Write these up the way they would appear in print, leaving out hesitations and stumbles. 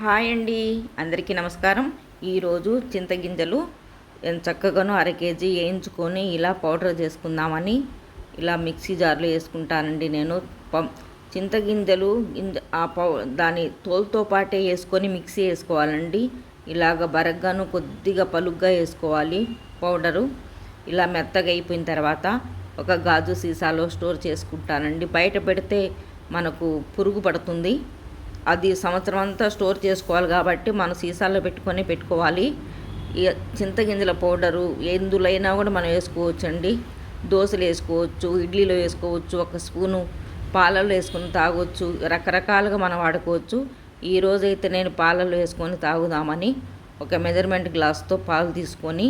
Hi అండి, అందరికీ నమస్కారం. ఈరోజు చింతగింజలు చక్కగాను 1/2 కేజీ వేయించుకొని ఇలా పౌడర్ చేసుకుందామని ఇలా మిక్సీ జార్లో వేసుకుంటానండి. నేను చింతగింజలు దాని తోలుతో పాటే వేసుకొని మిక్సీ వేసుకోవాలండి. ఇలాగ బరగ్గాను కొద్దిగా పలుగ్గా వేసుకోవాలి పౌడరు. ఇలా మెత్తగా అయిపోయిన తర్వాత ఒక గాజు సీసాలో స్టోర్ చేసుకుంటానండి. బయట పెడితే మనకు పురుగు పడుతుంది. అది సంవత్సరం అంతా స్టోర్ చేసుకోవాలి కాబట్టి మనం సీసాల్లో పెట్టుకోవాలి. చింతగింజల పౌడరు ఎందులైనా కూడా మనం వేసుకోవచ్చండి. దోశలు వేసుకోవచ్చు, ఇడ్లీలో వేసుకోవచ్చు, ఒక స్పూను పాలల్లో వేసుకొని తాగొచ్చు. రకరకాలుగా మనం వాడుకోవచ్చు. ఈరోజైతే నేను పాలల్లో వేసుకొని తాగుదామని ఒక మెజర్మెంట్ గ్లాస్తో పాలు తీసుకొని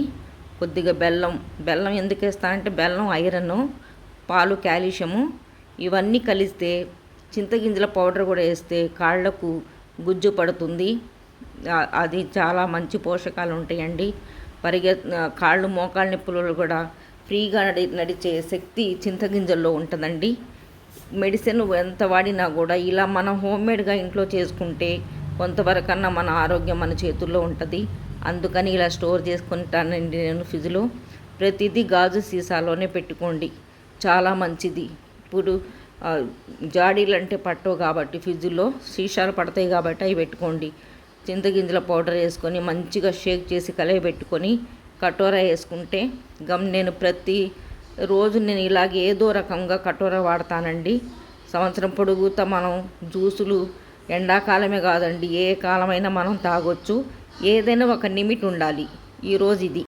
కొద్దిగా బెల్లం ఎందుకు వేస్తానంటే బెల్లం ఐరన్, పాలు కాల్షియము ఇవన్నీ కలిస్తే చింతగింజల పౌడర్ కూడా వేస్తే కాళ్ళకు గుజ్జు పడుతుంది. అది చాలా మంచి పోషకాలు ఉంటాయండి. కాళ్ళు మోకాళ్ళ నొప్పులు కూడా ఫ్రీగా నడిచే శక్తి చింతగింజల్లో ఉంటుందండి. మెడిసిన్ ఎంత వాడినా కూడా ఇలా మనం హోమ్మేడ్గా ఇంట్లో చేసుకుంటే కొంతవరకన్నా మన ఆరోగ్యం మన చేతుల్లో ఉంటుంది. అందుకని ఇలా స్టోర్ చేసుకుంటానండి నేను ఫ్రిడ్జ్లో. ప్రతిదీ గాజు సీసాలోనే పెట్టుకోండి, చాలా మంచిది. ఇప్పుడు జాడీలు అంటే పట్టవు కాబట్టి ఫ్రిడ్జ్లో సీసాలు పడతాయి కాబట్టి అవి పెట్టుకోండి. చింతగింజల పౌడర్ వేసుకొని మంచిగా షేక్ చేసి పెట్టుకొని కటోరా వేసుకుంటే నేను ప్రతి రోజు నేను ఇలాగే ఏదో రకంగా కటోరా వాడతానండి. సంవత్సరం పొడుగుతా మనం జ్యూసులు ఎండాకాలమే కాదండి, ఏ కాలమైనా మనం తాగొచ్చు. ఏదైనా ఒక లిమిట్ ఉండాలి. ఈరోజు ఇది.